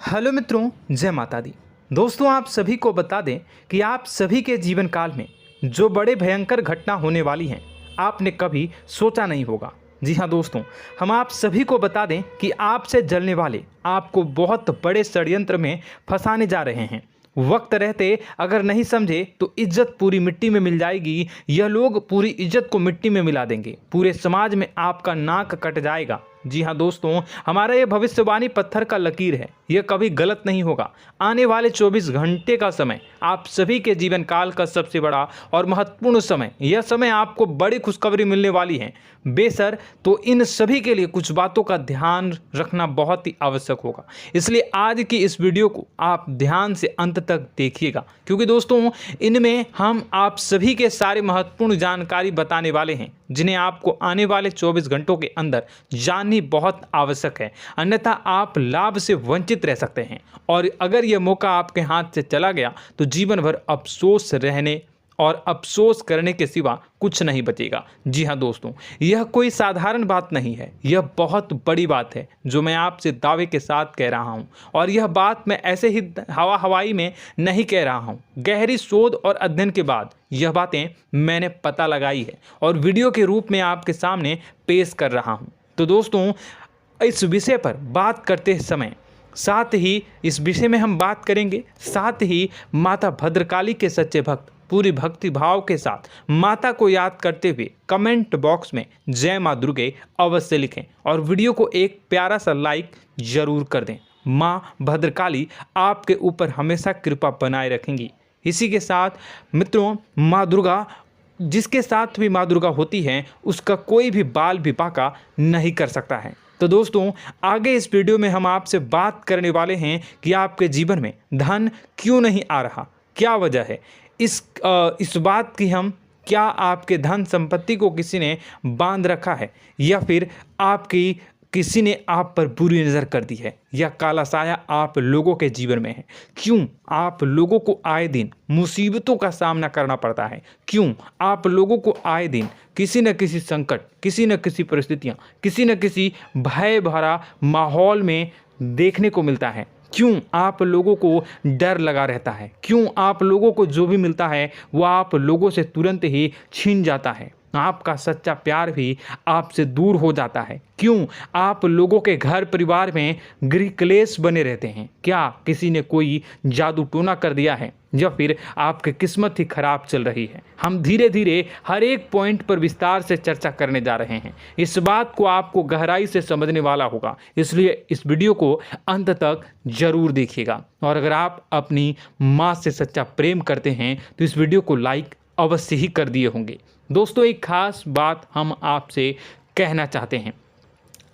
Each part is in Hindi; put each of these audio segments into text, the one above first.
हेलो मित्रों, जय माता दी। दोस्तों, आप सभी को बता दें कि आप सभी के जीवन काल में जो बड़े भयंकर घटना होने वाली हैं, आपने कभी सोचा नहीं होगा। जी हाँ दोस्तों, हम आप सभी को बता दें कि आपसे जलने वाले आपको बहुत बड़े षड्यंत्र में फंसाने जा रहे हैं। वक्त रहते अगर नहीं समझे तो इज्जत पूरी मिट्टी में मिल जाएगी। यह लोग पूरी इज्जत को मिट्टी में मिला देंगे। पूरे समाज में आपका नाक कट जाएगा। जी हाँ दोस्तों, हमारा ये भविष्यवाणी पत्थर का लकीर है, यह कभी गलत नहीं होगा। आने वाले 24 घंटे का समय आप सभी के जीवन काल का सबसे बड़ा और महत्वपूर्ण समय। यह समय आपको बड़ी खुशखबरी मिलने वाली है बेसर, तो इन सभी के लिए कुछ बातों का ध्यान रखना बहुत ही आवश्यक होगा। इसलिए आज की इस वीडियो को आप ध्यान से अंत तक देखिएगा, क्योंकि दोस्तों इनमें हम आप सभी के सारे महत्वपूर्ण जानकारी बताने वाले हैं, जिन्हें आपको आने वाले 24 घंटों के अंदर जाननी बहुत आवश्यक है। अन्यथा आप लाभ से वंचित रह सकते हैं, और अगर यह मौका आपके हाथ से चला गया तो जीवन भर अफसोस रहने और अफसोस करने के सिवा कुछ नहीं बचेगा। जी हाँ दोस्तों, यह कोई साधारण बात नहीं है, यह बहुत बड़ी बात है जो मैं आपसे दावे के साथ कह रहा हूँ। और यह बात मैं ऐसे ही हवाई में नहीं कह रहा हूँ। गहरी शोध और अध्ययन के बाद यह बातें मैंने पता लगाई है और वीडियो के रूप में आपके सामने पेश कर रहा हूँ। तो दोस्तों, इस विषय पर बात करते समय साथ ही इस विषय में हम बात करेंगे, साथ ही माता भद्रकाली के सच्चे भक्त पूरी भक्ति भाव के साथ माता को याद करते हुए कमेंट बॉक्स में जय माँ दुर्गे अवश्य लिखें और वीडियो को एक प्यारा सा लाइक जरूर कर दें। माँ भद्रकाली आपके ऊपर हमेशा कृपा बनाए रखेंगी। इसी के साथ मित्रों, माँ दुर्गा, जिसके साथ भी माँ दुर्गा होती हैं, उसका कोई भी बाल भी बांका नहीं कर सकता है। तो दोस्तों, आगे इस वीडियो में हम आपसे बात करने वाले हैं कि आपके जीवन में धन क्यों नहीं आ रहा, क्या वजह है इस बात की। हम क्या आपके धन संपत्ति को किसी ने बांध रखा है, या फिर आपकी किसी ने आप पर बुरी नज़र कर दी है, या काला साया आप लोगों के जीवन में है। क्यों आप लोगों को आए दिन मुसीबतों का सामना करना पड़ता है, क्यों आप लोगों को आए दिन किसी न किसी संकट, किसी न किसी परिस्थितियाँ, किसी न किसी भय भरा माहौल में देखने को मिलता है, क्यों आप लोगों को डर लगा रहता है, क्यों आप लोगों को जो भी मिलता है वो आप लोगों से तुरंत ही छीन जाता है, आपका सच्चा प्यार भी आपसे दूर हो जाता है, क्यों आप लोगों के घर परिवार में गृह क्लेश बने रहते हैं। क्या किसी ने कोई जादू टोना कर दिया है, या फिर आपकी किस्मत ही खराब चल रही है। हम धीरे धीरे हर एक पॉइंट पर विस्तार से चर्चा करने जा रहे हैं। इस बात को आपको गहराई से समझने वाला होगा, इसलिए इस वीडियो को अंत तक जरूर देखिएगा। और अगर आप अपनी माँ से सच्चा प्रेम करते हैं तो इस वीडियो को लाइक अवश्य ही कर दिए होंगे। दोस्तों, एक खास बात हम आपसे कहना चाहते हैं।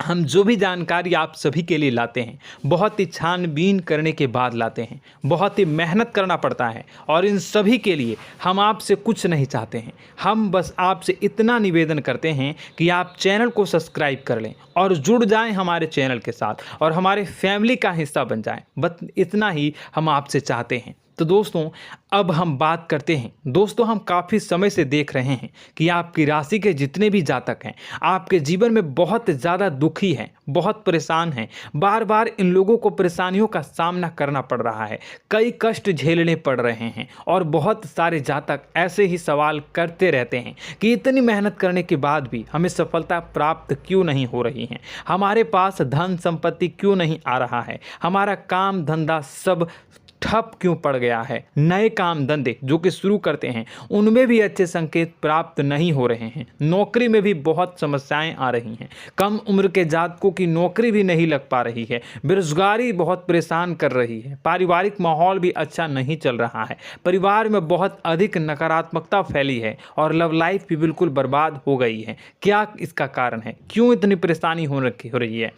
हम जो भी जानकारी आप सभी के लिए लाते हैं, बहुत ही छानबीन करने के बाद लाते हैं, बहुत ही मेहनत करना पड़ता है, और इन सभी के लिए हम आपसे कुछ नहीं चाहते हैं। हम बस आपसे इतना निवेदन करते हैं कि आप चैनल को सब्सक्राइब कर लें और जुड़ जाएं हमारे चैनल के साथ और हमारे फैमिली का हिस्सा बन जाएं। बस इतना ही हम आपसे चाहते हैं। तो दोस्तों, अब हम बात करते हैं। दोस्तों, हम काफ़ी समय से देख रहे हैं कि आपकी राशि के जितने भी जातक हैं, आपके जीवन में बहुत ज़्यादा दुखी हैं, बहुत परेशान हैं। बार बार इन लोगों को परेशानियों का सामना करना पड़ रहा है, कई कष्ट झेलने पड़ रहे हैं, और बहुत सारे जातक ऐसे ही सवाल करते रहते हैं कि इतनी मेहनत करने के बाद भी हमें सफलता प्राप्त क्यों नहीं हो रही है, हमारे पास धन संपत्ति क्यों नहीं आ रहा है, हमारा काम धंधा सब ठप क्यों पड़ गया है, नए काम धंधे जो कि शुरू करते हैं उनमें भी अच्छे संकेत प्राप्त नहीं हो रहे हैं, नौकरी में भी बहुत समस्याएं आ रही हैं, कम उम्र के जातकों की नौकरी भी नहीं लग पा रही है, बेरोजगारी बहुत परेशान कर रही है, पारिवारिक माहौल भी अच्छा नहीं चल रहा है, परिवार में बहुत अधिक नकारात्मकता फैली है, और लव लाइफ भी बिल्कुल बर्बाद हो गई है। क्या इसका कारण है, क्यों इतनी परेशानी हो रही है?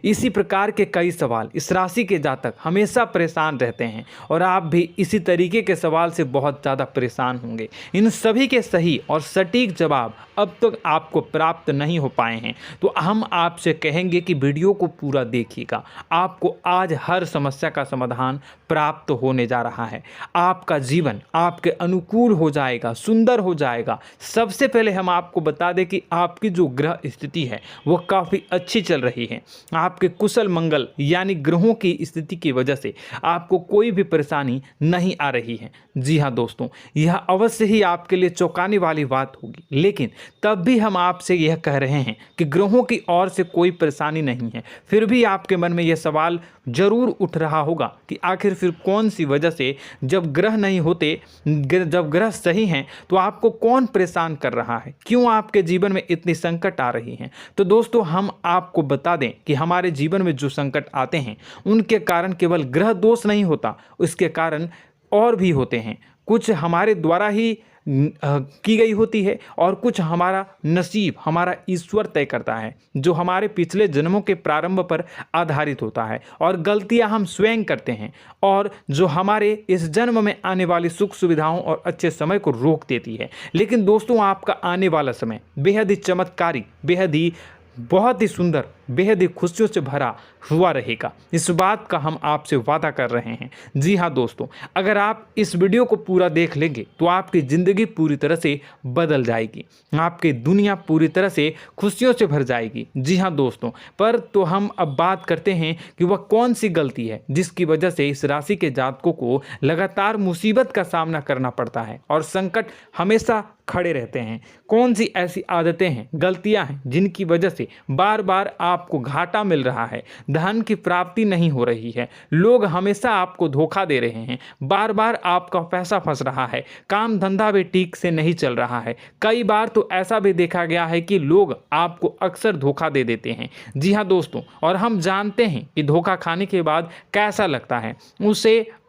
इसी प्रकार के कई सवाल इस राशि के जातक हमेशा परेशान रहते हैं, और आप भी इसी तरीके के सवाल से बहुत ज़्यादा परेशान होंगे। इन सभी के सही और सटीक जवाब अब तक आपको प्राप्त नहीं हो पाए हैं, तो हम आपसे कहेंगे कि वीडियो को पूरा देखिएगा। आपको आज हर समस्या का समाधान प्राप्त होने जा रहा है। आपका जीवन आपके अनुकूल हो जाएगा, सुंदर हो जाएगा। सबसे पहले हम आपको बता दें कि आपकी जो ग्रह स्थिति है वो काफ़ी अच्छी चल रही है। आपके कुशल मंगल यानी ग्रहों की स्थिति की वजह से आपको कोई भी परेशानी नहीं आ रही है। जी हाँ दोस्तों, यह अवश्य ही आपके लिए चौंकाने वाली बात होगी, लेकिन तब भी हम आपसे यह कह रहे हैं कि ग्रहों की ओर से कोई परेशानी नहीं है। फिर भी आपके मन में यह सवाल जरूर उठ रहा होगा कि आखिर फिर कौन सी वजह से, जब ग्रह नहीं होते, जब ग्रह सही हैं, तो आपको कौन परेशान कर रहा है, क्यों आपके जीवन में इतनी संकट आ रही हैं। तो दोस्तों, हम आपको बता दें कि हमारे जीवन में जो संकट आते हैं उनके कारण केवल ग्रह दोष नहीं होता, उसके कारण और भी होते हैं। कुछ हमारे द्वारा ही की गई होती है और कुछ हमारा नसीब, हमारा ईश्वर तय करता है, जो हमारे पिछले जन्मों के प्रारंभ पर आधारित होता है, और गलतियां हम स्वयं करते हैं और जो हमारे इस जन्म में आने वाली सुख सुविधाओं और अच्छे समय को रोक देती है। लेकिन दोस्तों, आपका आने वाला समय बेहद ही चमत्कारी, बेहद ही बहुत ही सुंदर, बेहद ही खुशियों से भरा हुआ रहेगा। इस बात का हम आपसे वादा कर रहे हैं। जी हाँ दोस्तों, अगर आप इस वीडियो को पूरा देख लेंगे तो आपकी ज़िंदगी पूरी तरह से बदल जाएगी, आपकी दुनिया पूरी तरह से खुशियों से भर जाएगी। जी हाँ दोस्तों, पर तो हम अब बात करते हैं कि वह कौन सी गलती है जिसकी वजह से इस राशि के जातकों को लगातार मुसीबत का सामना करना पड़ता है और संकट हमेशा खड़े रहते हैं। कौन सी ऐसी आदतें हैं, गलतियां हैं जिनकी वजह से बार बार आपको घाटा मिल रहा है, धन की प्राप्ति नहीं हो रही है, लोग हमेशा आपको धोखा दे रहे हैं, बार बार आपका पैसा फंस रहा है, काम धंधा भी ठीक से नहीं चल रहा है। कई बार तो ऐसा भी देखा गया है कि लोग आपको अक्सर धोखा दे देते हैं। जी हाँ दोस्तों, और हम जानते हैं कि धोखा खाने के बाद कैसा लगता है।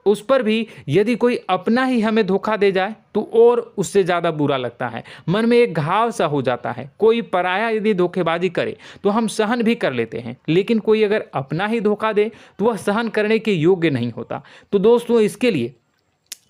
उस पर भी यदि कोई अपना ही हमें धोखा दे जाए तो और उससे ज़्यादा बुरा लगता है, मन में एक घाव सा हो जाता है। कोई पराया यदि धोखेबाजी करे तो हम सहन भी कर लेते हैं, लेकिन कोई अगर अपना ही धोखा दे तो वह सहन करने के योग्य नहीं होता। तो दोस्तों, इसके लिए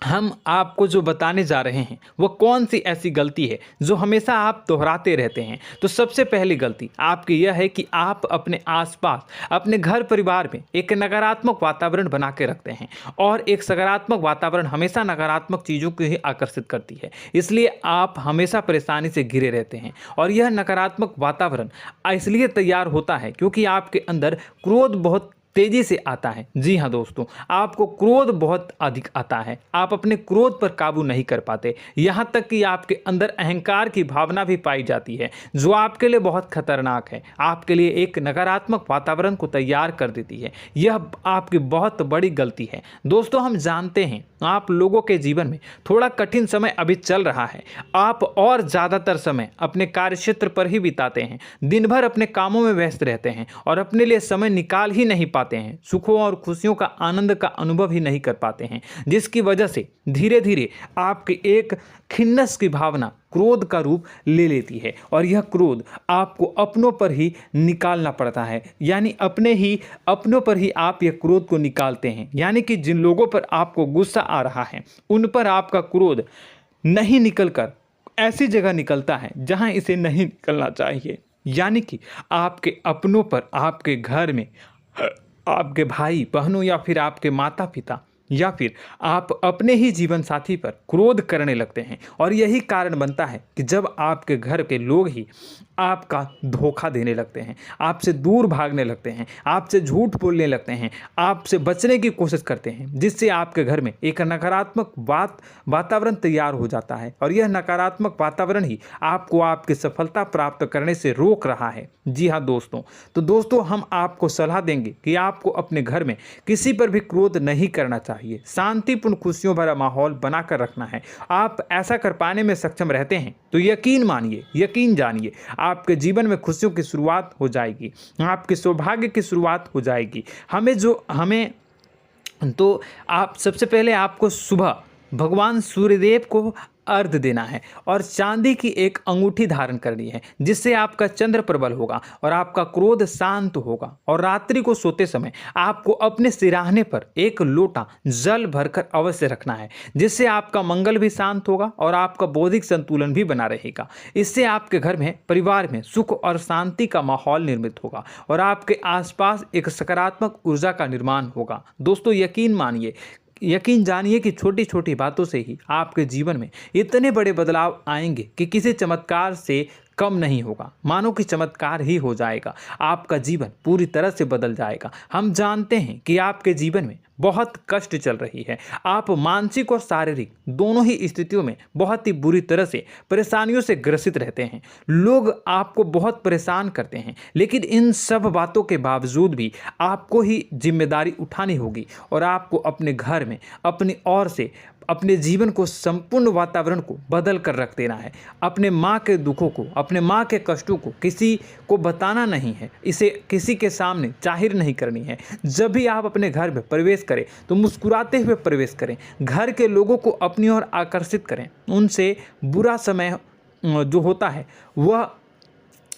हम आपको जो बताने जा रहे हैं वो कौन सी ऐसी गलती है जो हमेशा आप दोहराते रहते हैं। तो सबसे पहली गलती आपकी यह है कि आप अपने आसपास, अपने घर परिवार में एक नकारात्मक वातावरण बना के रखते हैं, और एक सकारात्मक वातावरण हमेशा नकारात्मक चीज़ों को ही आकर्षित करती है। इसलिए आप हमेशा परेशानी से घिरे रहते हैं, और यह नकारात्मक वातावरण इसलिए तैयार होता है क्योंकि आपके अंदर क्रोध बहुत तेजी से आता है। जी हाँ दोस्तों, आपको क्रोध बहुत अधिक आता है, आप अपने क्रोध पर काबू नहीं कर पाते, यहाँ तक कि आपके अंदर अहंकार की भावना भी पाई जाती है, जो आपके लिए बहुत खतरनाक है, आपके लिए एक नकारात्मक वातावरण को तैयार कर देती है। यह आपकी बहुत बड़ी गलती है। दोस्तों, हम जानते हैं आप लोगों के जीवन में थोड़ा कठिन समय अभी चल रहा है। आप और ज़्यादातर समय अपने कार्यक्षेत्र पर ही बिताते हैं, दिन भर अपने कामों में व्यस्त रहते हैं और अपने लिए समय निकाल ही नहीं पाते हैं, सुखों और खुशियों का आनंद का अनुभव ही नहीं कर पाते हैं, जिसकी वजह से धीरे धीरे आपकी एक खिन्नस की भावना क्रोध का रूप ले लेती है, और यह क्रोध आपको अपनों पर ही निकालना पड़ता है। यानी अपनों पर ही आप यह क्रोध को निकालते हैं। यानी कि जिन लोगों पर आपको गुस्सा आ रहा है उन पर आपका क्रोध नहीं निकलकर ऐसी जगह निकलता है जहां इसे नहीं निकलना चाहिए। यानी कि आपके अपनों पर, आपके घर में, आपके भाई बहनों या फिर आपके माता पिता या फिर आप अपने ही जीवन साथी पर क्रोध करने लगते हैं, और यही कारण बनता है कि जब आपके घर के लोग ही आपका धोखा देने लगते हैं, आपसे दूर भागने लगते हैं, आपसे झूठ बोलने लगते हैं, आपसे बचने की कोशिश करते हैं, जिससे आपके घर में एक नकारात्मक वातावरण तैयार हो जाता है, और यह नकारात्मक वातावरण ही आपको आपकी सफलता प्राप्त करने से रोक रहा है। जी हाँ दोस्तों, तो दोस्तों, हम आपको सलाह देंगे कि आपको अपने घर में किसी पर भी क्रोध नहीं करना चाहिए, शांतिपूर्ण खुशियों भरा माहौल बनाकर रखना है। आप ऐसा कर पाने में सक्षम रहते हैं तो यकीन मानिए, यकीन जानिए, आपके जीवन में खुशियों की शुरुआत हो जाएगी, आपके सौभाग्य की शुरुआत हो जाएगी। आप सबसे पहले आपको सुबह भगवान सूर्यदेव को अर्घ्य देना है और चांदी की एक अंगूठी धारण करनी है, जिससे आपका चंद्र प्रबल होगा और आपका क्रोध शांत होगा। और रात्रि को सोते समय आपको अपने सिरहाने पर एक लोटा जल भरकर अवश्य रखना है, जिससे आपका मंगल भी शांत होगा और आपका बौद्धिक संतुलन भी बना रहेगा। इससे आपके घर में, परिवार में सुख और शांति का माहौल निर्मित होगा और आपके आसपास एक सकारात्मक ऊर्जा का निर्माण होगा। दोस्तों, यकीन जानिए कि छोटी छोटी बातों से ही आपके जीवन में इतने बड़े बदलाव आएंगे कि किसी चमत्कार से कम नहीं होगा। मानो कि चमत्कार ही हो जाएगा, आपका जीवन पूरी तरह से बदल जाएगा। हम जानते हैं कि आपके जीवन में बहुत कष्ट चल रही है, आप मानसिक और शारीरिक दोनों ही स्थितियों में बहुत ही बुरी तरह से परेशानियों से ग्रसित रहते हैं। लोग आपको बहुत परेशान करते हैं, लेकिन इन सब बातों के बावजूद भी आपको ही जिम्मेदारी उठानी होगी और आपको अपने घर में अपनी ओर से अपने जीवन को, संपूर्ण वातावरण को बदल कर रख देना है। अपने माँ के दुखों को, अपने माँ के कष्टों को किसी को बताना नहीं है, इसे किसी के सामने जाहिर नहीं करनी है। जब भी आप अपने घर में प्रवेश करें तो मुस्कुराते हुए प्रवेश करें, घर के लोगों को अपनी ओर आकर्षित करें। उनसे बुरा समय जो होता है वह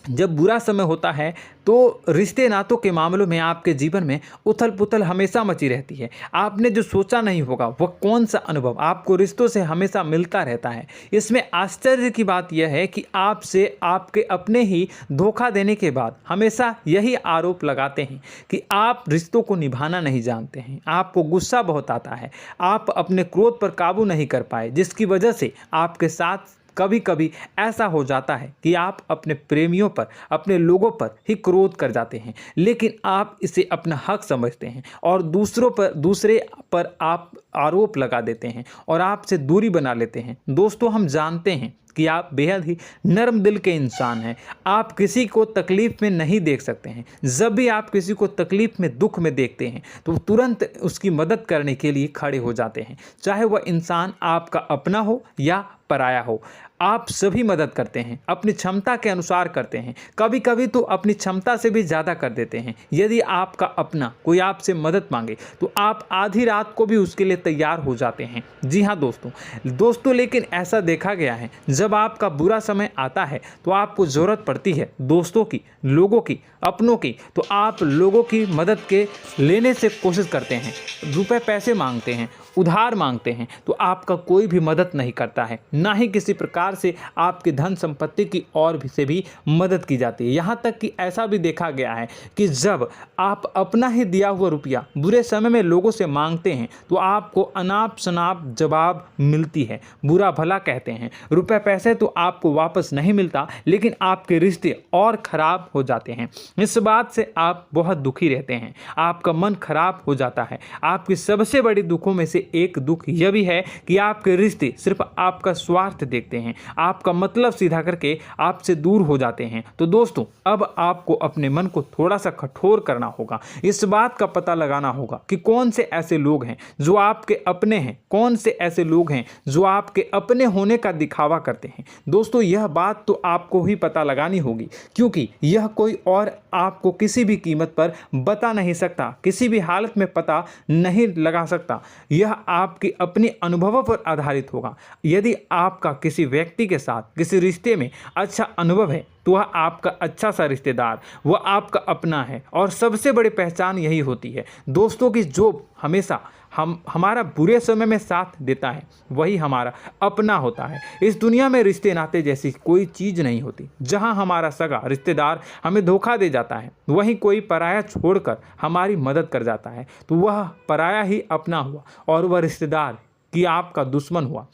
जब बुरा समय होता है तो रिश्ते नातों के मामलों में आपके जीवन में उथल पुथल हमेशा मची रहती है। आपने जो सोचा नहीं होगा वह कौन सा अनुभव आपको रिश्तों से हमेशा मिलता रहता है। इसमें आश्चर्य की बात यह है कि आपसे आपके अपने ही धोखा देने के बाद हमेशा यही आरोप लगाते हैं कि आप रिश्तों को निभाना नहीं जानते हैं, आपको गुस्सा बहुत आता है, आप अपने क्रोध पर काबू नहीं कर पाए, जिसकी वजह से आपके साथ कभी कभी ऐसा हो जाता है कि आप अपने प्रेमियों पर, अपने लोगों पर ही क्रोध कर जाते हैं, लेकिन आप इसे अपना हक समझते हैं और दूसरे पर आप आरोप लगा देते हैं और आपसे दूरी बना लेते हैं। दोस्तों, हम जानते हैं कि आप बेहद ही नर्म दिल के इंसान हैं। आप किसी को तकलीफ में नहीं देख सकते हैं। जब भी आप किसी को तकलीफ में, दुख में देखते हैं तो तुरंत उसकी मदद करने के लिए खड़े हो जाते हैं, चाहे वह इंसान आपका अपना हो या पराया हो। आप सभी मदद करते हैं, अपनी क्षमता के अनुसार करते हैं, कभी कभी तो अपनी क्षमता से भी ज़्यादा कर देते हैं। यदि आपका अपना कोई आपसे मदद मांगे तो आप आधी रात को भी उसके लिए तैयार हो जाते हैं। जी हाँ दोस्तों, लेकिन ऐसा देखा गया है, जब आपका बुरा समय आता है तो आपको ज़रूरत पड़ती है दोस्तों की, लोगों की, अपनों की, तो आप लोगों की मदद के लेने से कोशिश करते हैं, रुपए पैसे मांगते हैं, उधार मांगते हैं, तो आपका कोई भी मदद नहीं करता है, ना ही किसी प्रकार से आपकी धन संपत्ति की ओर से भी मदद की जाती है। यहाँ तक कि ऐसा भी देखा गया है कि जब आप अपना ही दिया हुआ रुपया बुरे समय में लोगों से मांगते हैं तो आपको अनाप शनाप जवाब मिलती है, बुरा भला कहते हैं। रुपए पैसे तो आपको वापस नहीं मिलता, लेकिन आपके रिश्ते और खराब हो जाते हैं। इस बात से आप बहुत दुखी रहते हैं, आपका मन खराब हो जाता है। आपकी सबसे बड़ी दुखों में से एक दुख यह भी है कि आपके रिश्ते सिर्फ आपका स्वार्थ देखते हैं, आपका मतलब सीधा करके आपसे दूर हो जाते हैं। तो दोस्तों, अब आपको अपने मन को थोड़ा सा कठोर करना होगा, इस बात का पता लगाना होगा कि कौन से ऐसे लोग हैं जो आपके अपने हैं, कौन से ऐसे लोग हैं जो आपके अपने होने का दिखावा करते हैं। दोस्तों, यह बात तो आपको ही पता लगानी होगी, क्योंकि यह कोई और आपको किसी भी कीमत पर बता नहीं सकता, किसी भी हालत में पता नहीं लगा सकता। यह आपके अपने अनुभवों पर आधारित होगा। यदि आपका किसी व्यक्ति के साथ किसी रिश्ते में अच्छा अनुभव है तो वह आपका अच्छा सा रिश्तेदार, वह आपका अपना है। और सबसे बड़ी पहचान यही होती है दोस्तों की जो हमेशा हमारा बुरे समय में साथ देता है वही हमारा अपना होता है। इस दुनिया में रिश्ते नाते जैसी कोई चीज़ नहीं होती। जहां हमारा सगा रिश्तेदार हमें धोखा दे जाता है, वहीं कोई पराया छोड़कर हमारी मदद कर जाता है, तो वह पराया ही अपना हुआ और वह रिश्तेदार की आपका दुश्मन हुआ।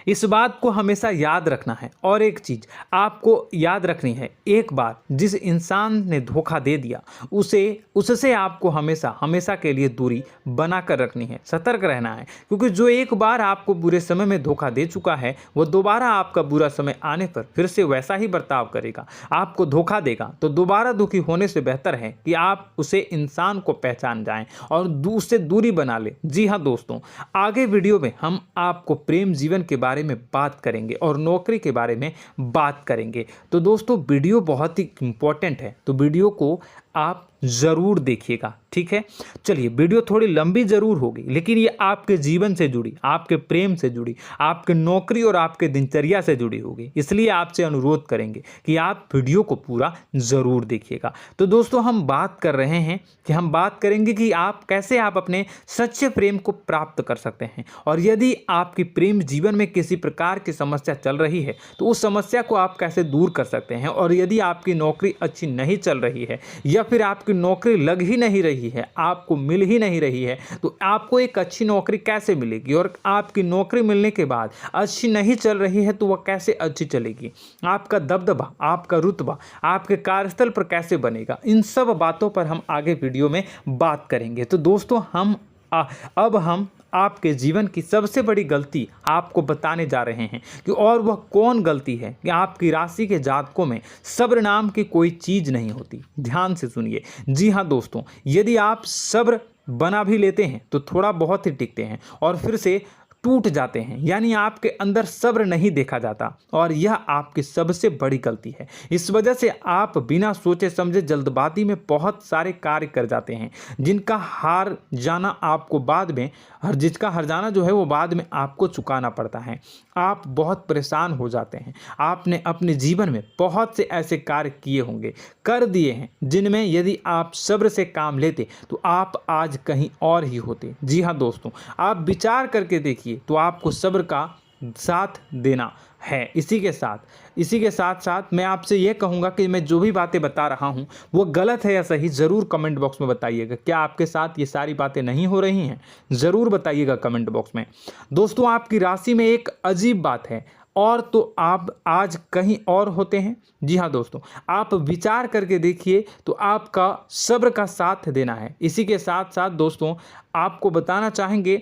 इस बात को हमेशा याद रखना है। और एक चीज़ आपको याद रखनी है, एक बार जिस इंसान ने धोखा दे दिया उससे आपको हमेशा के लिए दूरी बना कर रखनी है, सतर्क रहना है। क्योंकि जो एक बार आपको बुरे समय में धोखा दे चुका है वो दोबारा आपका बुरा समय आने पर फिर से वैसा ही बर्ताव करेगा, आपको धोखा देगा। तो दोबारा दुखी होने से बेहतर है कि आप उसे इंसान को पहचान जाएं और उससे दूरी बना लें। जी हाँ दोस्तों, आगे वीडियो में हम आपको प्रेम जीवन के बारे में बात करेंगे और नौकरी के बारे में बात करेंगे। तो दोस्तों, वीडियो बहुत ही इम्पोर्टेंट है, तो वीडियो को आप ज़रूर देखिएगा, ठीक है। चलिए, वीडियो थोड़ी लंबी ज़रूर होगी, लेकिन ये आपके जीवन से जुड़ी, आपके प्रेम से जुड़ी, आपके नौकरी और आपके दिनचर्या से जुड़ी होगी, इसलिए आपसे अनुरोध करेंगे कि आप वीडियो को पूरा ज़रूर देखिएगा। तो दोस्तों, हम बात कर रहे हैं कि हम बात करेंगे कि आप कैसे आप अपने सच्चे प्रेम को प्राप्त कर सकते हैं, और यदि आपकी प्रेम जीवन में किसी प्रकार की समस्या चल रही है तो उस समस्या को आप कैसे दूर कर सकते हैं, और यदि आपकी नौकरी अच्छी नहीं चल रही है या फिर आपकी नौकरी लग ही नहीं रही है, आपको मिल ही नहीं रही है, तो आपको एक अच्छी नौकरी कैसे मिलेगी, और आपकी नौकरी मिलने के बाद अच्छी नहीं चल रही है तो वह कैसे अच्छी चलेगी, आपका दबदबा, आपका रुतबा आपके कार्यस्थल पर कैसे बनेगा, इन सब बातों पर हम आगे वीडियो में बात करेंगे। तो दोस्तों, अब हम आपके जीवन की सबसे बड़ी गलती आपको बताने जा रहे हैं कि और वह कौन गलती है कि आपकी राशि के जातकों में सब्र नाम की कोई चीज़ नहीं होती। ध्यान से सुनिए। जी हाँ दोस्तों, यदि आप सब्र बना भी लेते हैं तो थोड़ा बहुत ही टिकते हैं और फिर से टूट जाते हैं, यानी आपके अंदर सब्र नहीं देखा जाता, और यह आपकी सबसे बड़ी गलती है। इस वजह से आप बिना सोचे समझे जल्दबाजी में बहुत सारे कार्य कर जाते हैं, जिसका हार जाना जो है वो बाद में आपको चुकाना पड़ता है। आप बहुत परेशान हो जाते हैं। आपने अपने जीवन में बहुत से ऐसे कार्य किए होंगे, कर दिए हैं, जिनमें यदि आप सब्र से काम लेते तो आप आज कहीं और ही होते। जी हाँ दोस्तों, आप विचार करके देखिए तो आपको सब्र का साथ देना है। इसी के साथ साथ मैं आपसे यह कहूँगा कि मैं जो भी बातें बता रहा हूँ वो गलत है या सही, ज़रूर कमेंट बॉक्स में बताइएगा। क्या आपके साथ ये सारी बातें नहीं हो रही हैं, ज़रूर बताइएगा कमेंट बॉक्स में। दोस्तों, आपकी राशि में एक अजीब बात है, और तो आप आज कहीं और होते हैं। जी हाँ दोस्तों, आप विचार करके देखिए तो आपका सब्र का साथ देना है। इसी के साथ साथ दोस्तों, आपको बताना चाहेंगे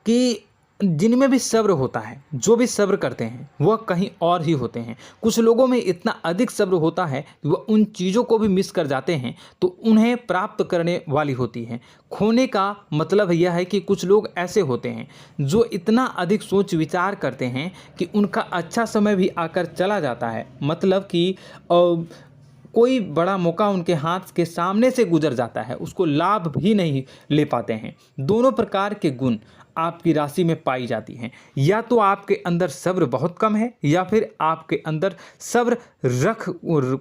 कि जिनमें भी सब्र होता है, जो भी सब्र करते हैं वह कहीं और ही होते हैं। कुछ लोगों में इतना अधिक सब्र होता है कि वह उन चीज़ों को भी मिस कर जाते हैं तो उन्हें प्राप्त करने वाली होती हैं। खोने का मतलब यह है कि कुछ लोग ऐसे होते हैं जो इतना अधिक सोच विचार करते हैं कि उनका अच्छा समय भी आकर चला जाता है, मतलब कि कोई बड़ा मौका उनके हाथ के सामने से गुजर जाता है, उसको लाभ भी नहीं ले पाते हैं। दोनों प्रकार के गुण आपकी राशि में पाई जाती हैं। या तो आपके अंदर सब्र बहुत कम है या फिर आपके अंदर सब्र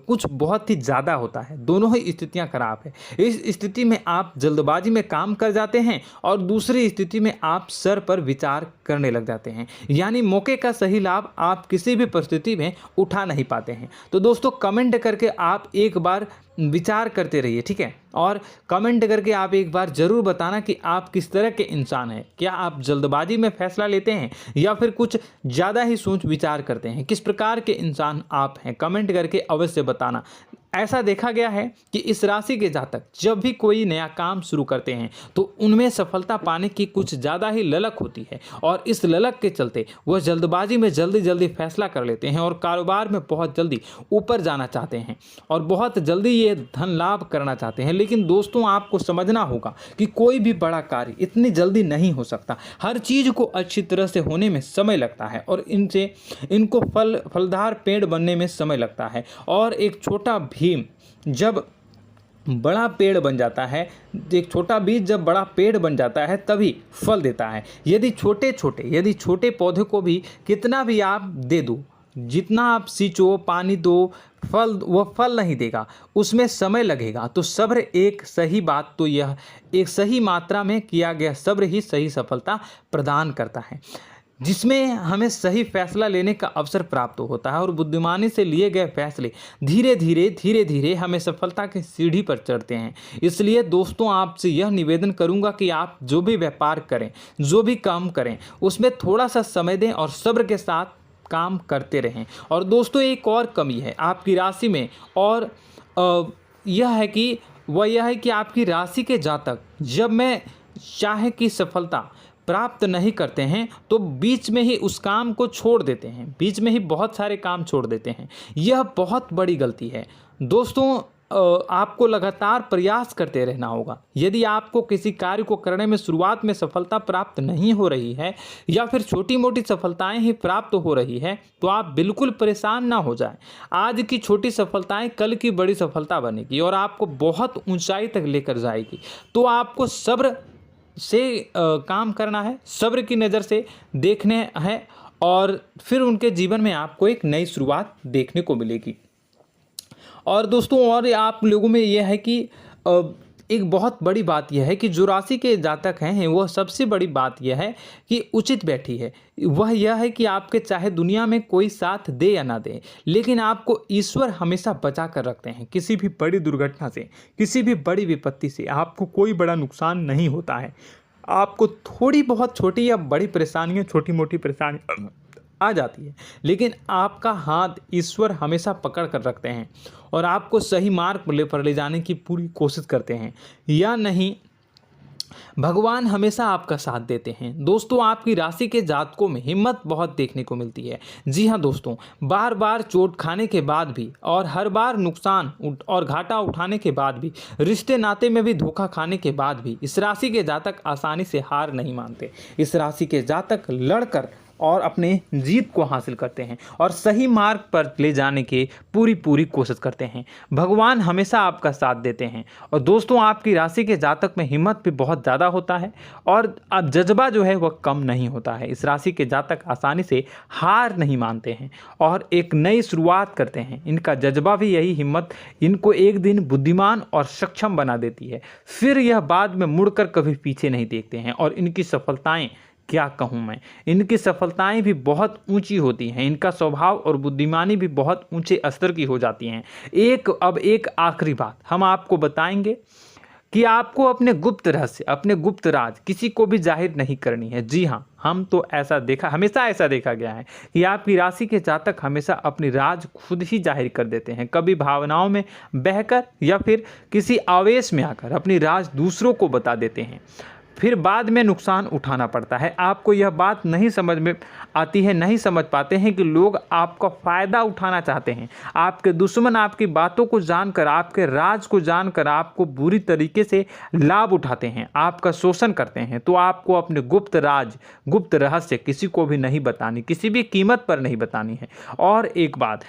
कुछ बहुत ही ज़्यादा होता है। दोनों ही स्थितियां खराब है। इस स्थिति में आप जल्दबाजी में काम कर जाते हैं और दूसरी स्थिति में आप सर पर विचार करने लग जाते हैं, यानी मौके का सही लाभ आप किसी भी परिस्थिति में उठा नहीं पाते हैं। तो दोस्तों, कमेंट करके आप एक बार विचार करते रहिए, ठीक है, और कमेंट करके आप एक बार ज़रूर बताना कि आप किस तरह के इंसान हैं। क्या आप जल्दबाजी में फैसला लेते हैं या फिर कुछ ज़्यादा ही सोच विचार करते हैं? किस प्रकार के इंसान आप हैं, कमेंट करके अवश्य बताना। ऐसा देखा गया है कि इस राशि के जातक जब भी कोई नया काम शुरू करते हैं तो उनमें सफलता पाने की कुछ ज़्यादा ही ललक होती है, और इस ललक के चलते वह जल्दबाजी में जल्दी फैसला कर लेते हैं और कारोबार में बहुत जल्दी ऊपर जाना चाहते हैं और बहुत जल्दी ये धन लाभ करना चाहते हैं। लेकिन दोस्तों, आपको समझना होगा कि कोई भी बड़ा कार्य इतनी जल्दी नहीं हो सकता। हर चीज़ को अच्छी तरह से होने में समय लगता है और इनको फलदार पेड़ बनने में समय लगता है। और एक छोटा भीम जब बड़ा पेड़ बन जाता है, एक छोटा बीज जब बड़ा पेड़ बन जाता है तभी फल देता है। यदि छोटे पौधे को भी कितना भी आप दे दो, जितना आप सींचो, पानी दो, वह फल नहीं देगा, उसमें समय लगेगा। तो सब्र एक सही बात तो यह एक सही मात्रा में किया गया सब्र ही सही सफलता प्रदान करता है, जिसमें हमें सही फैसला लेने का अवसर प्राप्त होता है और बुद्धिमानी से लिए गए फैसले धीरे धीरे हमें सफलता की सीढ़ी पर चढ़ते हैं। इसलिए दोस्तों, आपसे यह निवेदन करूंगा कि आप जो भी व्यापार करें, जो भी काम करें, उसमें थोड़ा सा समय दें और सब्र के साथ काम करते रहें। और दोस्तों, एक और कमी है आपकी राशि में, और यह है कि आपकी राशि के जातक जब में चाहे कि सफलता प्राप्त नहीं करते हैं तो बीच में ही उस काम को छोड़ देते हैं, बीच में ही बहुत सारे काम छोड़ देते हैं। यह बहुत बड़ी गलती है दोस्तों। आपको लगातार प्रयास करते रहना होगा। यदि आपको किसी कार्य को करने में शुरुआत में सफलता प्राप्त नहीं हो रही है या फिर छोटी मोटी सफलताएं ही प्राप्त हो रही है तो आप बिल्कुल परेशान ना हो जाएं। आज की छोटी सफलताएं कल की बड़ी सफलता बनेगी और आपको बहुत ऊंचाई तक लेकर जाएगी। तो आपको सब्र से काम करना है, सब्र की नज़र से देखने हैं और फिर उनके जीवन में आपको एक नई शुरुआत देखने को मिलेगी। और दोस्तों और आप लोगों में यह है कि एक बहुत बड़ी बात यह है कि जो राशि के जातक हैं वह सबसे बड़ी बात यह है कि उचित बैठी है। वह यह है कि आपके चाहे दुनिया में कोई साथ दे या ना दे, लेकिन आपको ईश्वर हमेशा बचा कर रखते हैं। किसी भी बड़ी दुर्घटना से, किसी भी बड़ी विपत्ति से आपको कोई बड़ा नुकसान नहीं होता है। आपको थोड़ी बहुत छोटी या बड़ी परेशानियाँ, छोटी मोटी परेशानी आ जाती है, लेकिन आपका हाथ ईश्वर हमेशा पकड़ कर रखते हैं और आपको सही मार्ग पर ले जाने की पूरी कोशिश करते हैं। या नहीं, भगवान हमेशा आपका साथ देते हैं। दोस्तों आपकी राशि के जातकों में हिम्मत बहुत देखने को मिलती है। जी हाँ दोस्तों, बार बार चोट खाने के बाद भी और हर बार नुकसान और घाटा उठाने के बाद भी, रिश्ते नाते में भी धोखा खाने के बाद भी इस राशि के जातक आसानी से हार नहीं मानते। इस राशि के जातक लड़कर और अपने जीत को हासिल करते हैं और सही मार्ग पर ले जाने की पूरी कोशिश करते हैं। भगवान हमेशा आपका साथ देते हैं। और दोस्तों आपकी राशि के जातक में हिम्मत भी बहुत ज़्यादा होता है और अब जज्बा जो है वह कम नहीं होता है। इस राशि के जातक आसानी से हार नहीं मानते हैं और एक नई शुरुआत करते हैं। इनका जज्बा भी, यही हिम्मत इनको एक दिन बुद्धिमान और सक्षम बना देती है। फिर यह बाद में मुड़कर कभी पीछे नहीं देखते हैं और इनकी सफलताएं, क्या कहूँ मैं, इनकी सफलताएं भी बहुत ऊंची होती हैं। इनका स्वभाव और बुद्धिमानी भी बहुत ऊंचे स्तर की हो जाती हैं। अब एक आखिरी बात हम आपको बताएंगे कि आपको अपने गुप्त रहस्य, अपने गुप्त राज किसी को भी जाहिर नहीं करनी है। जी हाँ, हम तो हमेशा ऐसा देखा गया है कि आपकी राशि के जातक हमेशा अपनी राज खुद ही जाहिर कर देते हैं। कभी भावनाओं में बहकर या फिर किसी आवेश में आकर अपनी राज दूसरों को बता देते हैं, फिर बाद में नुकसान उठाना पड़ता है। आपको यह बात नहीं समझ में आती है, नहीं समझ पाते हैं कि लोग आपका फ़ायदा उठाना चाहते हैं। आपके दुश्मन आपकी बातों को जानकर, आपके राज को जानकर आपको बुरी तरीके से लाभ उठाते हैं, आपका शोषण करते हैं। तो आपको अपने गुप्त राज, गुप्त रहस्य किसी को भी नहीं बतानी, किसी भी कीमत पर नहीं बतानी है। और एक बात,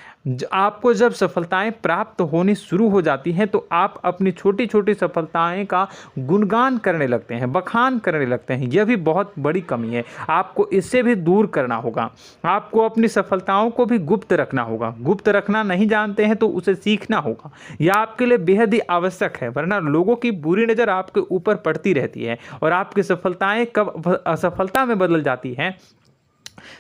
आपको जब सफलताएं प्राप्त होनी शुरू हो जाती हैं तो आप अपनी छोटी छोटी सफलताएं का गुणगान करने लगते हैं, बखान करने लगते हैं। यह भी बहुत बड़ी कमी है, आपको इससे भी दूर करना होगा। आपको अपनी सफलताओं को भी गुप्त रखना होगा। गुप्त रखना नहीं जानते हैं तो उसे सीखना होगा। यह आपके लिए बेहद ही आवश्यक है, वरना लोगों की बुरी नज़र आपके ऊपर पड़ती रहती है और आपकी सफलताएं कब असफलता में बदल जाती हैं,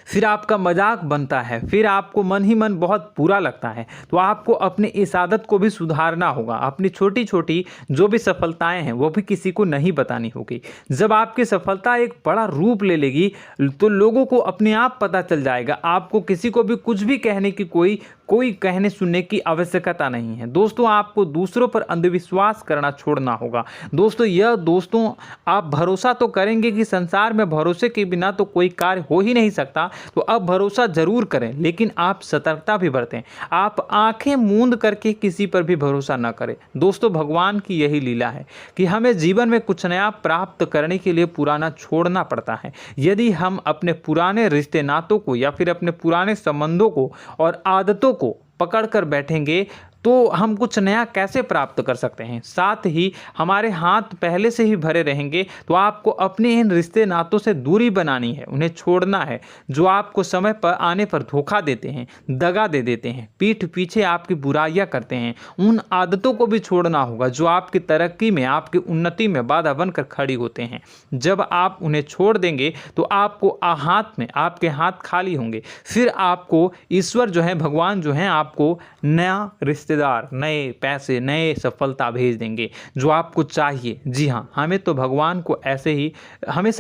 फिर आपका मजाक बनता है, फिर आपको मन ही मन बहुत बुरा लगता है। तो आपको अपनी इस आदत को भी सुधारना होगा। अपनी छोटी छोटी जो भी सफलताएं हैं वो भी किसी को नहीं बतानी होगी। जब आपकी सफलता एक बड़ा रूप ले लेगी तो लोगों को अपने आप पता चल जाएगा। आपको किसी को भी कुछ भी कहने की कोई कहने सुनने की आवश्यकता नहीं है। दोस्तों आपको दूसरों पर अंधविश्वास करना छोड़ना होगा। दोस्तों आप भरोसा तो करेंगे कि संसार में भरोसे के बिना तो कोई कार्य हो ही नहीं सकता, तो अब भरोसा जरूर करें, लेकिन आप सतर्कता भी बरतें। आप आंखें मूंद करके किसी पर भी भरोसा न करें। दोस्तों भगवान की यही लीला है कि हमें जीवन में कुछ नया प्राप्त करने के लिए पुराना छोड़ना पड़ता है। यदि हम अपने पुराने रिश्ते नातों को या फिर अपने पुराने संबंधों को और आदतों को पकड़ कर बैठेंगे तो हम कुछ नया कैसे प्राप्त कर सकते हैं। साथ ही हमारे हाथ पहले से ही भरे रहेंगे। तो आपको अपने इन रिश्ते नातों से दूरी बनानी है, उन्हें छोड़ना है जो आपको समय पर आने पर धोखा देते हैं, दगा दे देते हैं, पीठ पीछे आपकी बुराइयां करते हैं। उन आदतों को भी छोड़ना होगा जो आपकी तरक्की में, आपकी उन्नति में बाधा बनकर खड़ी होते हैं। जब आप उन्हें छोड़ देंगे तो आपके हाथ खाली होंगे। फिर आपको ईश्वर जो है, भगवान जो है, आपको नया रिश्तेदार, नए पैसे, नए सफलता भेज देंगे जो आपको चाहिए। जी हाँ, हमेशा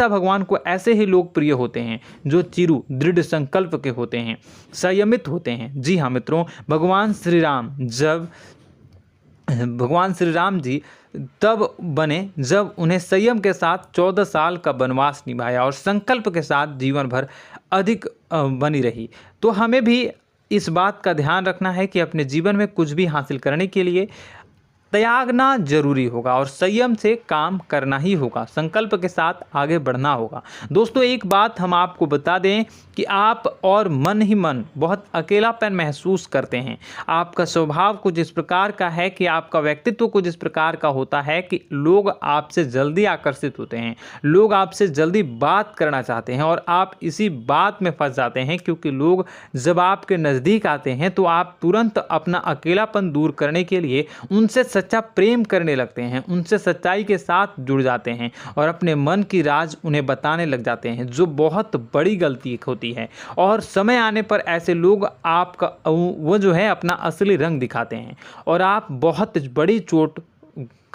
भगवान को ऐसे ही लोग प्रिय होते हैं जो चिरु दृढ़ संकल्प के होते हैं, संयमित होते हैं। जी हाँ मित्रों, भगवान श्री राम जी तब बने जब उन्हें संयम के साथ 14 साल का वनवास निभाया और संकल्प के साथ जीवन भर अधिक बनी रही। तो हमें भी इस बात का ध्यान रखना है कि अपने जीवन में कुछ भी हासिल करने के लिए त्यागना जरूरी होगा और संयम से काम करना ही होगा, संकल्प के साथ आगे बढ़ना होगा। दोस्तों एक बात हम आपको बता दें कि आप और मन ही मन बहुत अकेलापन महसूस करते हैं। आपका स्वभाव कुछ इस प्रकार का है कि आपका व्यक्तित्व कुछ इस प्रकार का होता है कि लोग आपसे जल्दी आकर्षित होते हैं, लोग आपसे जल्दी बात करना चाहते हैं और आप इसी बात में फंस जाते हैं, क्योंकि लोग जब आपके नज़दीक आते हैं तो आप तुरंत अपना अकेलापन दूर करने के लिए उनसे सच्चा प्रेम करने लगते हैं, उनसे सच्चाई के साथ जुड़ जाते हैं और अपने मन की राज उन्हें बताने लग जाते हैं, जो बहुत बड़ी गलती होती है। और समय आने पर ऐसे लोग आपका वो जो है अपना असली रंग दिखाते हैं और आप बहुत बड़ी चोट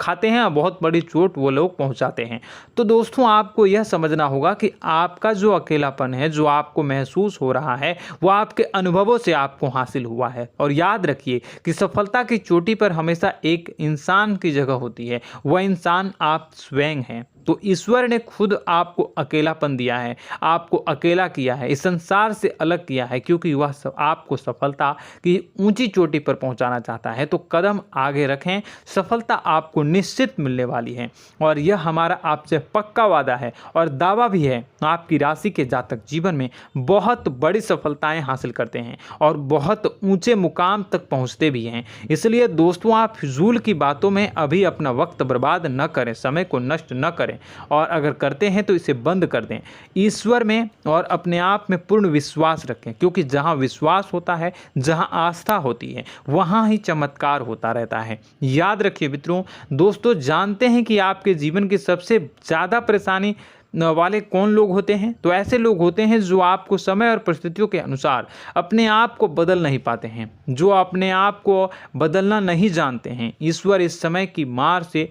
खाते हैं, बहुत बड़ी चोट वो लोग पहुंचाते हैं। तो दोस्तों आपको यह समझना होगा कि आपका जो अकेलापन है, जो आपको महसूस हो रहा है, वो आपके अनुभवों से आपको हासिल हुआ है। और याद रखिए कि सफलता की चोटी पर हमेशा एक इंसान की जगह होती है, वह इंसान आप स्वयं हैं। तो ईश्वर ने खुद आपको अकेलापन दिया है, आपको अकेला किया है, इस संसार से अलग किया है, क्योंकि वह आपको सफलता की ऊंची चोटी पर पहुंचाना चाहता है। तो कदम आगे रखें, सफलता आपको निश्चित मिलने वाली है और यह हमारा आपसे पक्का वादा है और दावा भी है। आपकी राशि के जातक जीवन में बहुत बड़ी सफलताएं हासिल करते हैं और बहुत ऊंचे मुकाम तक पहुंचते भी हैं। इसलिए दोस्तों आप फिजूल की बातों में अभी अपना वक्त बर्बाद न करें, समय को नष्ट न करें और अगर करते हैं तो इसे बंद कर दें। ईश्वर में और अपने आप में पूर्ण विश्वास रखें, क्योंकि जहां विश्वास होता है, जहां आस्था होती है, वहां ही चमत्कार होता रहता है। याद रखिए मित्रों, दोस्तों जानते हैं कि आपके जीवन की सबसे ज़्यादा परेशानी वाले कौन लोग होते हैं? तो ऐसे लोग होते हैं जो आपको समय और परिस्थितियों के अनुसार अपने आप को बदल नहीं पाते हैं, जो अपने आप को बदलना नहीं जानते हैं। ईश्वर इस समय की मार से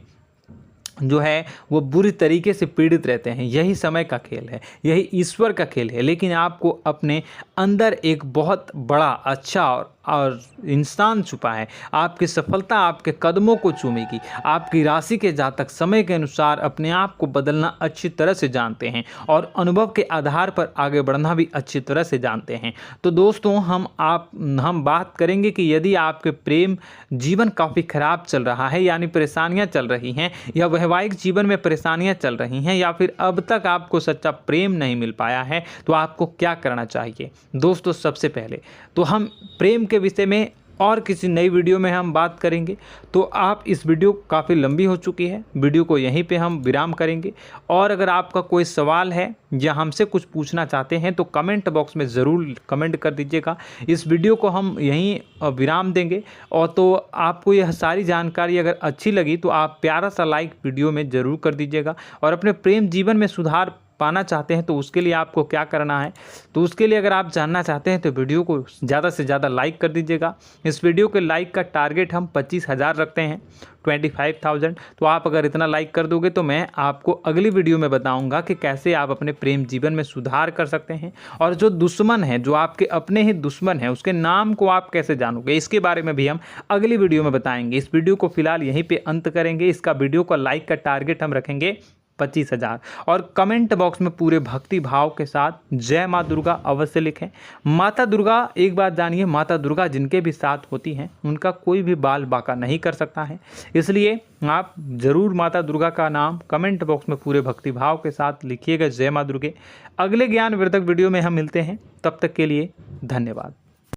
जो है वो बुरी तरीके से पीड़ित रहते हैं। यही समय का खेल है, यही ईश्वर का खेल है। लेकिन आपको अपने अंदर एक बहुत बड़ा अच्छा और इंसान छुपा है। आपकी सफलता आपके कदमों को चूमेगी। आपकी राशि के जातक समय के अनुसार अपने आप को बदलना अच्छी तरह से जानते हैं और अनुभव के आधार पर आगे बढ़ना भी अच्छी तरह से जानते हैं। तो दोस्तों हम बात करेंगे कि यदि आपके प्रेम जीवन काफ़ी खराब चल रहा है, यानी परेशानियां चल रही हैं, या वैवाहिक जीवन में परेशानियां चल रही हैं, या फिर अब तक आपको सच्चा प्रेम नहीं मिल पाया है, तो आपको क्या करना चाहिए। दोस्तों सबसे पहले तो हम प्रेम के विषय में और किसी नई वीडियो में हम बात करेंगे। तो आप इस वीडियो काफ़ी लंबी हो चुकी है, वीडियो को यहीं पे हम विराम करेंगे। और अगर आपका कोई सवाल है या हमसे कुछ पूछना चाहते हैं तो कमेंट बॉक्स में ज़रूर कमेंट कर दीजिएगा। इस वीडियो को हम यहीं विराम देंगे। और तो आपको यह सारी जानकारी अगर अच्छी लगी तो आप प्यारा सा लाइक वीडियो में ज़रूर कर दीजिएगा। और अपने प्रेम जीवन में सुधार पाना चाहते हैं तो उसके लिए आपको क्या करना है, तो उसके लिए अगर आप जानना चाहते हैं तो वीडियो को ज़्यादा से ज़्यादा लाइक कर दीजिएगा। इस वीडियो के लाइक का टारगेट हम 25,000 रखते हैं, 25,000। तो आप अगर इतना लाइक कर दोगे तो मैं आपको अगली वीडियो में बताऊंगा कि कैसे आप अपने प्रेम जीवन में सुधार कर सकते हैं। और जो दुश्मन है, जो आपके अपने ही दुश्मन है, उसके नाम को आप कैसे जानोगे, इसके बारे में भी हम अगली वीडियो में बताएंगे। इस वीडियो को फिलहाल यहीं पर अंत करेंगे। इसका वीडियो का लाइक का टारगेट हम रखेंगे 25,000। और कमेंट बॉक्स में पूरे भक्ति भाव के साथ जय माँ दुर्गा अवश्य लिखें। माता दुर्गा, एक बात जानिए, माता दुर्गा जिनके भी साथ होती हैं उनका कोई भी बाल बांका नहीं कर सकता है। इसलिए आप ज़रूर माता दुर्गा का नाम कमेंट बॉक्स में पूरे भक्ति भाव के साथ लिखिएगा, जय माँ दुर्गे। अगले ज्ञानवर्धक वीडियो में हम मिलते हैं, तब तक के लिए धन्यवाद।